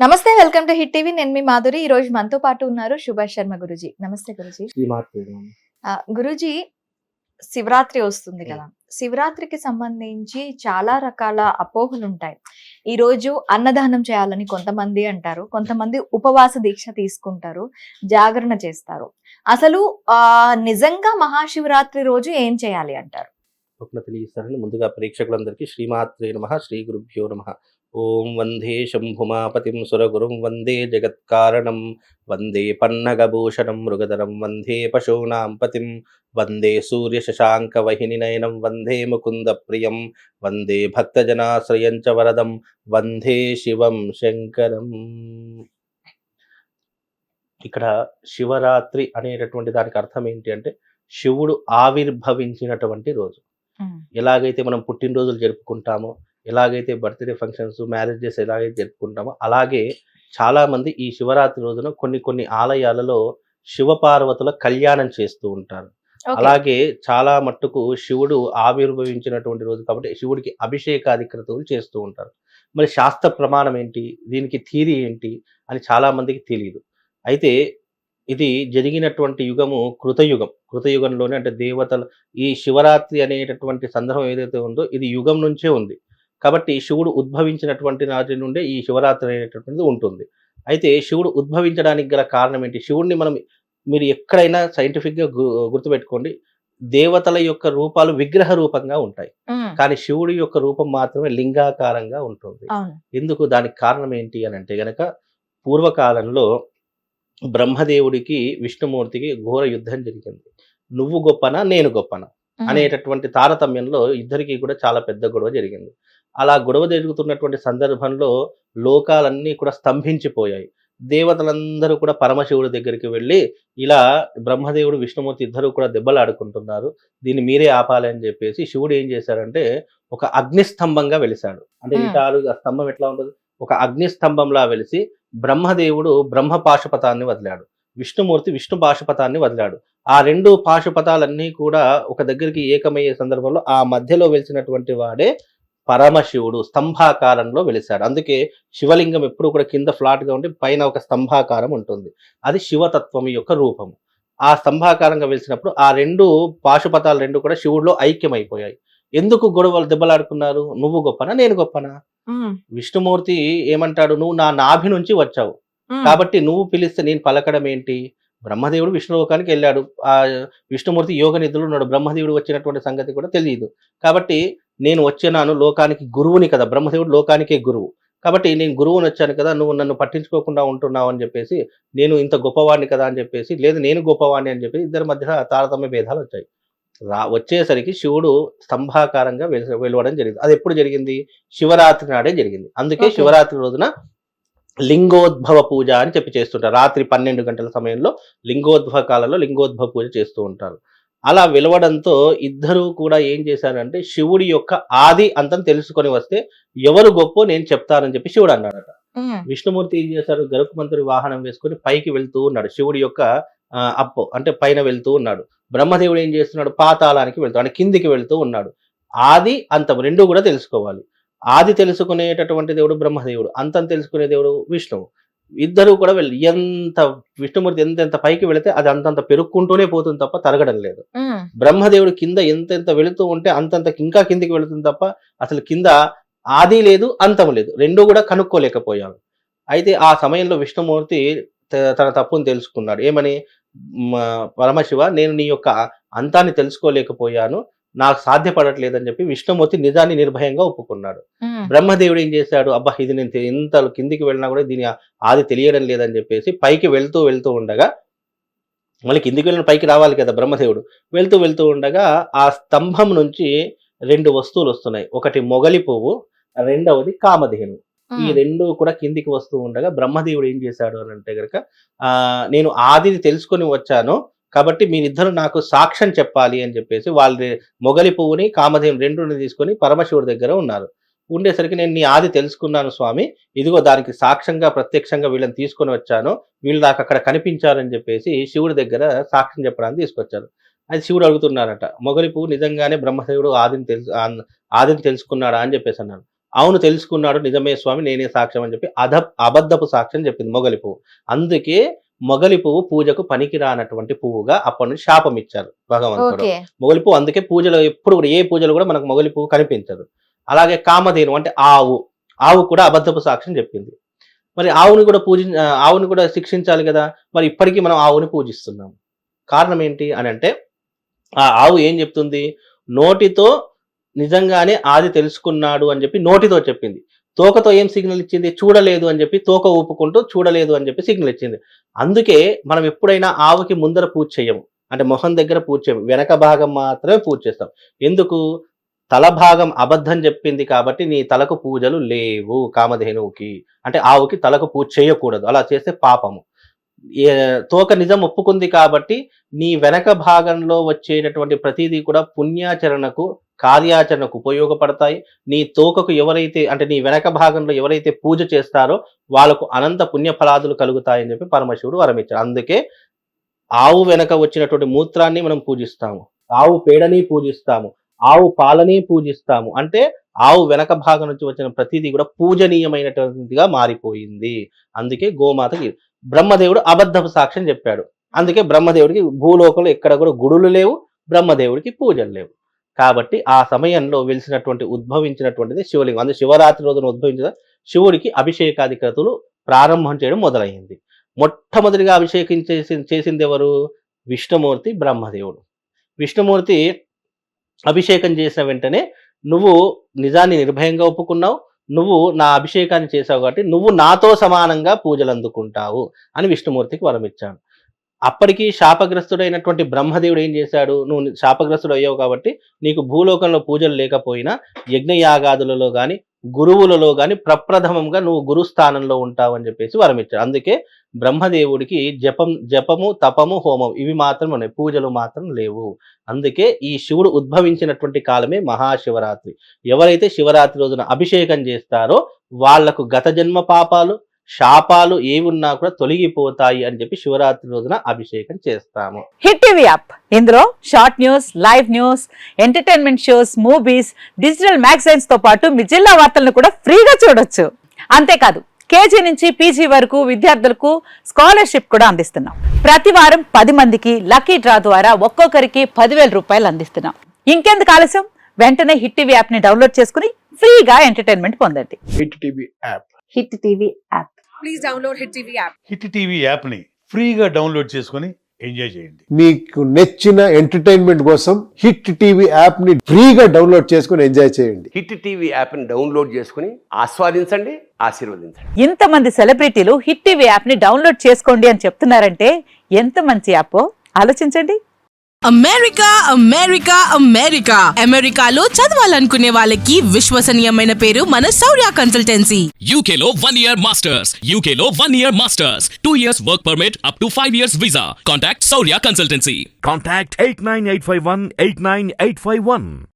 నమస్తే, welcome to hit TV. నేను మీ మాధురి. ఈ రోజు మనతో పాటు ఉన్నారు సుభాష్ శర్మ గురూజీ. నమస్తే గురూజీ. గురూజీ, శివరాత్రి వస్తుంది కదా. శివరాత్రికి సంబంధించి చాలా రకాల అపోహలు ఉంటాయి. ఈ రోజు అన్నదానం చేయాలని కొంతమంది అంటారు, కొంతమంది ఉపవాస దీక్ష తీసుకుంటారు, జాగరణ చేస్తారు. అసలు నిజంగా మహాశివరాత్రి రోజు ఏం చేయాలి అంటారు? తెలియజేస్తారని ముందుగా ప్రేక్షకులందరికీ శ్రీమాత్రే నమః, శ్రీ గురుభ్యో నమః. ఓం వందే శంభుమాపతిం సురగురుం వందే జగత్కారణం వందే పన్నగభూషణం మృగధరం వందే పశూనాం పతిం వందే సూర్యశశాంకవహిని నయనం వందే ముకుంద ప్రియం వందే భక్తజనాశ్రయం చ వరదం వందే శివం శంకరం. ఇక్కడ శివరాత్రి అనేటటువంటి దానికి అర్థం ఏంటి అంటే శివుడు ఆవిర్భవించినటువంటి రోజు. ఎలాగైతే మనం పుట్టినరోజులు జరుపుకుంటామో, ఎలాగైతే బర్త్డే ఫంక్షన్స్, మ్యారేజెస్ ఎలాగైతే జరుపుకుంటామో, అలాగే చాలామంది ఈ శివరాత్రి రోజున కొన్ని ఆలయాలలో శివపార్వతుల కళ్యాణం చేస్తూ ఉంటారు. అలాగే చాలా మట్టుకు శివుడు ఆవిర్భవించినటువంటి రోజు కాబట్టి శివుడికి అభిషేకాధికృతులు చేస్తూ ఉంటారు. మరి శాస్త్ర ప్రమాణం ఏంటి, దీనికి థియరీ ఏంటి అని చాలా మందికి తెలియదు. అయితే ఇది జరిగినటువంటి యుగము కృతయుగం. కృతయుగంలోనే అంటే దేవతలు ఈ శివరాత్రి అనేటటువంటి సందర్భం ఏదైతే ఉందో ఇది యుగం నుంచే ఉంది. కాబట్టి శివుడు ఉద్భవించినటువంటి నాటి నుండే ఈ శివరాత్రి అనేటటువంటిది ఉంటుంది. అయితే శివుడు ఉద్భవించడానికి గల కారణం ఏంటి? శివుడిని మీరు ఎక్కడైనా సైంటిఫిక్గా గుర్తుపెట్టుకోండి, దేవతల యొక్క రూపాలు విగ్రహ రూపంగా ఉంటాయి, కానీ శివుడి యొక్క రూపం మాత్రమే లింగాకారంగా ఉంటుంది. ఎందుకు? దానికి కారణం ఏంటి అని అంటే గనక పూర్వకాలంలో బ్రహ్మదేవుడికి విష్ణుమూర్తికి ఘోర యుద్ధం జరిగింది. నువ్వు గొప్పనా నేను గొప్పనా అనేటటువంటి తారతమ్యంలో ఇద్దరికి కూడా చాలా పెద్ద గొడవ జరిగింది. అలా గొడవ జరుగుతున్నటువంటి సందర్భంలో లోకాలన్నీ కూడా స్తంభించిపోయాయి. దేవతలందరూ కూడా పరమశివుడి దగ్గరికి వెళ్ళి ఇలా బ్రహ్మదేవుడు విష్ణుమూర్తి ఇద్దరు కూడా దెబ్బలాడుకుంటున్నారు, దీన్ని మీరే ఆపాలి అని చెప్పేసి శివుడు ఏం చేశారంటే ఒక అగ్నిస్తంభంగా వెలిశాడు. అంటే ఆ స్తంభం ఎట్లా ఉండదు, ఒక అగ్నిస్తంభంలా వెలిసి బ్రహ్మదేవుడు బ్రహ్మ పాశుపతాన్ని వదిలాడు, విష్ణుమూర్తి విష్ణు పాశుపతాన్ని వదిలాడు. ఆ రెండు పాశుపతాలన్నీ కూడా ఒక దగ్గరికి ఏకమయ్యే సందర్భంలో ఆ మధ్యలో వెలిసినటువంటి వాడే పరమశివుడు స్తంభాకారంలో వెలిశాడు. అందుకే శివలింగం ఎప్పుడు కూడా కింద ఫ్లాట్గా ఉండి పైన ఒక స్తంభాకారం ఉంటుంది. అది శివతత్వం యొక్క రూపము. ఆ స్తంభాకారంగా వెలిసినప్పుడు ఆ రెండు పాశుపతాలు రెండు కూడా శివుడిలో ఐక్యమైపోయాయి. ఎందుకు గొడవలు దెబ్బలాడుకున్నారు? నువ్వు గొప్పనా నేను గొప్పనా? విష్ణుమూర్తి ఏమంటాడు, నువ్వు నా నాభి నుంచి వచ్చావు కాబట్టి నువ్వు పిలిస్తే నేను పలకడం ఏంటి? బ్రహ్మదేవుడు విష్ణులోకానికి వెళ్ళాడు, ఆ విష్ణుమూర్తి యోగ నిధులు ఉన్నాడు, బ్రహ్మదేవుడు వచ్చినటువంటి సంగతి కూడా తెలియదు. కాబట్టి నేను వచ్చినాను లోకానికి గురువుని కదా, బ్రహ్మదేవుడు లోకానికే గురువు కాబట్టి నేను గురువుని వచ్చాను కదా, నువ్వు నన్ను పట్టించుకోకుండా ఉంటున్నావు అని చెప్పేసి, నేను ఇంత గొప్పవాడిని కదా అని చెప్పేసి, లేదు నేను గొప్పవాడిని అని చెప్పి ఇద్దరి మధ్య తారతమ్య భేదాలు వచ్చాయి. వచ్చేసరికి శివుడు స్తంభాకారంగా వెలువడం జరిగింది. అది ఎప్పుడు జరిగింది? శివరాత్రి నాడే జరిగింది. అందుకే శివరాత్రి రోజున లింగోద్భవ పూజ అని చెప్పి చేస్తుంటారు. రాత్రి 12 గంటల సమయంలో లింగోద్భవ కాలంలో లింగోద్భవ పూజ చేస్తూ ఉంటారు. అలా వెలవడంతో ఇద్దరు కూడా ఏం చేశారంటే శివుడి యొక్క ఆది అంతం తెలుసుకొని వస్తే ఎవరు గొప్ప నేను చెప్తానని చెప్పి శివుడు అన్నాడట. విష్ణుమూర్తి ఏం చేశారు? గరుకుమంతుడి వాహనం వేసుకొని పైకి వెళ్తూ ఉన్నాడు, శివుడి యొక్క అప్పు అంటే పైన వెళ్తూ ఉన్నాడు. బ్రహ్మదేవుడు ఏం చేస్తున్నాడు? పాతాళానికి వెళ్తాడు, అంటే కిందికి వెళ్తూ ఉన్నాడు. ఆది అంతం రెండు కూడా తెలుసుకోవాలి. ఆది తెలుసుకునేటటువంటి దేవుడు బ్రహ్మదేవుడు, అంతం తెలుసుకునే దేవుడు విష్ణువు. ఇద్దరు కూడా వెళ్ళి విష్ణుమూర్తి ఎంత పైకి వెళితే అది అంతంత పెరుక్కుంటూనే పోతుంది తప్ప తరగడం లేదు. బ్రహ్మదేవుడు కింద ఎంత వెళుతూ ఉంటే అంతంత ఇంకా కిందికి వెళుతుంది తప్ప అసలు కింద ఆది లేదు అంతం లేదు, రెండు కూడా కనుక్కోలేకపోయాడు. అయితే ఆ సమయంలో విష్ణుమూర్తి తన తప్పును తెలుసుకున్నాడు. ఏమని? పరమశివ, నేను నీ యొక్క అంతాన్ని తెలుసుకోలేకపోయాను, నాకు సాధ్యపడట్లేదని చెప్పి విష్ణుమూర్తి నిజాన్ని నిర్భయంగా ఒప్పుకున్నాడు. బ్రహ్మదేవుడు ఏం చేశాడు? అబ్బా, ఇది నేను ఎంత కిందికి వెళ్ళినా కూడా దీని ఆది తెలియడం లేదని చెప్పేసి పైకి వెళ్తూ ఉండగా, మళ్ళీ కిందికి వెళ్ళిన పైకి రావాలి కదా బ్రహ్మదేవుడు, వెళ్తూ ఉండగా ఆ స్తంభం నుంచి రెండు వస్తువులు వస్తున్నాయి. ఒకటి మొగలి పువ్వు, రెండవది కామధేను. ఈ రెండు కూడా కిందికి వస్తూ ఉండగా బ్రహ్మదేవుడు ఏం చేశాడు అని అంటే గనక, నేను ఆదిని తెలుసుకొని వచ్చాను కాబట్టి మీరిద్దరు నాకు సాక్ష్యం చెప్పాలి అని చెప్పేసి వాళ్ళు మొగలి పువ్వుని కామధేను రెండుని తీసుకొని పరమశివుడి దగ్గర ఉన్నారు. ఉండేసరికి నేను నీ ఆది తెలుసుకున్నాను స్వామి, ఇదిగో దానికి సాక్ష్యంగా ప్రత్యక్షంగా వీళ్ళని తీసుకొని వచ్చాను, వీళ్ళు నాకు అక్కడ కనిపించారని చెప్పేసి శివుడి దగ్గర సాక్ష్యం చెప్పడానికి తీసుకొచ్చారు. అది శివుడు అడుగుతున్నారట, మొగలి పువ్వు నిజంగానే బ్రహ్మదేవుడు ఆదిని తెలుసుకున్నాడా అని చెప్పేసి అన్నాడు. అవును తెలుసుకున్నాడు, నిజమే స్వామి, నేనే సాక్ష్యం అని చెప్పి అబద్ధపు సాక్ష్యం చెప్పింది మొగలి పువ్వు. అందుకే మొగలి పువ్వు పూజకు పనికిరానటువంటి పువ్వుగా అప్పటి నుంచి శాపం ఇచ్చారు భగవంతుడు. ఓకే. మొగలి పువ్వు అందుకే పూజలో ఎప్పుడు కూడా ఏ పూజలు కూడా మనకు మొగలి పువ్వు కనిపించదు. అలాగే కామధేను అంటే ఆవు కూడా అబద్ధపు సాక్ష్యం చెప్పింది. మరి ఆవుని కూడా శిక్షించాలి కదా, మరి ఇప్పటికీ మనం ఆవుని పూజిస్తున్నాం. కారణం ఏంటి అని అంటే ఆ ఆవు ఏం చెప్తుంది, నోటితో నిజంగానే ఆది తెలుసుకున్నాడు అని చెప్పి నోటితో చెప్పింది. తోకతో ఏం సిగ్నల్ ఇచ్చింది, చూడలేదు అని చెప్పి తోక ఊపుకుంటూ చూడలేదు అని చెప్పి సిగ్నల్ ఇచ్చింది. అందుకే మనం ఎప్పుడైనా ఆవుకి ముందర పూజ చేయము, అంటే మొహం దగ్గర పూజ చేయము, వెనక భాగం మాత్రమే పూజ చేస్తాం. ఎందుకు, తల భాగం అబద్ధం చెప్పింది కాబట్టి నీ తలకు పూజలు లేవు. కామధేనువుకి అంటే ఆవుకి తలకు పూజ చేయకూడదు, అలా చేస్తే పాపము. తోక నిజం ఒప్పుకుంది కాబట్టి నీ వెనక భాగంలో వచ్చేటటువంటి ప్రతిదీ కూడా పుణ్యాచరణకు కార్యాచరణకు ఉపయోగపడతాయి. నీ తోకకు ఎవరైతే అంటే నీ వెనక భాగంలో ఎవరైతే పూజ చేస్తారో వాళ్ళకు అనంత పుణ్య ఫలాదులు కలుగుతాయని చెప్పి పరమశివుడు వరమిచ్చారు. అందుకే ఆవు వెనక వచ్చినటువంటి మూత్రాన్ని మనం పూజిస్తాము, ఆవు పేడని పూజిస్తాము, ఆవు పాలని పూజిస్తాము. అంటే ఆవు వెనక భాగం నుంచి వచ్చిన ప్రతిదీ కూడా పూజనీయమైనటువంటిదిగా మారిపోయింది. అందుకే గోమాతకి బ్రహ్మదేవుడు అబద్ధపు సాక్ష్యం చెప్పాడు. అందుకే బ్రహ్మదేవుడికి భూలోకంలో ఎక్కడ కూడా గుడులు లేవు, బ్రహ్మదేవుడికి పూజలు లేవు. కాబట్టి ఆ సమయంలో ఉద్భవించినటువంటిది శివలింగం. అందుకే శివరాత్రి రోజున ఉద్భవించిన శివుడికి అభిషేకాది క్రతువులు ప్రారంభం చేయడం మొదలైంది. మొట్టమొదటిగా అభిషేకం చేసింది ఎవరు, విష్ణుమూర్తి, బ్రహ్మదేవుడు. విష్ణుమూర్తి అభిషేకం చేసిన వెంటనే నువ్వు నిజాన్ని నిర్భయంగా ఒప్పుకున్నావు, నువ్వు నా అభిషేకాన్ని చేశావు కాబట్టి నువ్వు నాతో సమానంగా పూజలు అందుకుంటావు అని విష్ణుమూర్తికి వరమిచ్చాడు. అప్పటికి శాపగ్రస్తుడైనటువంటి బ్రహ్మదేవుడు ఏం చేశాడు, నువ్వు శాపగ్రస్తుడు అయ్యావు కాబట్టి నీకు భూలోకంలో పూజలు లేకపోయినా యజ్ఞయాగాదులలో కానీ గురువులలో కానీ ప్రప్రథమంగా నువ్వు గురుస్థానంలో ఉంటావు అని చెప్పేసి వరమిచ్చాడు. అందుకే బ్రహ్మదేవుడికి జపము తపము హోమం ఇవి మాత్రం ఉన్నాయి, పూజలు మాత్రం లేవు. అందుకే ఈ శివుడు ఉద్భవించినటువంటి కాలమే మహాశివరాత్రి. ఎవరైతే శివరాత్రి రోజున అభిషేకం చేస్తారో వాళ్లకు గత జన్మ పాపాలు శాపాలు ఏవున్నా కూడా తొలగిపోతాయి అని చెప్పి శివరాత్రి రోజున అభిషేకం చేస్తాము. హిట్ టీవీ యాప్, ఇందులో short news, live news, entertainment shows, movies, digital magazines తో పాటు మీ జిల్లా వార్తలను కూడా ఫ్రీగా చూడొచ్చు. అంతేకాదు కేజీ నుంచి పీజీ వరకు విద్యార్థులకు స్కాలర్షిప్ కూడా అందిస్తున్నాం. ప్రతి వారం 10 మందికి లక్కీ డ్రా ద్వారా ఒక్కొక్కరికి 10,000 రూపాయలు అందిస్తున్నాం. ఇంకెందుకు ఆలస్యం, వెంటనే హిట్ టీవీ యాప్ ని డౌన్లోడ్ చేసుకుని ఫ్రీగా ఎంటర్టైన్మెంట్ పొందండి. Hit TV app. Hit TV app. Please download hit TV app. Hit TV app ని ఫ్రీగా డౌన్లోడ్ చేసుకొని ఎంజాయ్ చేయండి. మీకు నచ్చిన ఎంటర్టైన్మెంట్ కోసం హిట్ టీవీ యాప్ ని ఫ్రీగా డౌన్లోడ్ చేసుకొని ఎంజాయ్ చేయండి. హిట్ టీవీ యాప్ ని డౌన్లోడ్ చేసుకుని ఆస్వాదించండి, ఆశీర్వదించండి. ఇంతమంది సెలబ్రిటీలు హిట్ టీవీ యాప్ ని డౌన్లోడ్ చేసుకోండి అని చెప్తున్నారంటే ఎంత మంచి యాప్ ఆలోచించండి. అమెరికా అమెరికా అమెరికా అమెరికాలో చదవాలనుకునే వాళ్ళకి విశ్వసనీయమైన పేరు మన శౌర్య కన్సల్టెన్సీ. UK లో 1 year masters. UK లో 1 year masters. 2 years work permit up to 5 years visa. Contact Saurya Consultancy. Contact 89851 89851.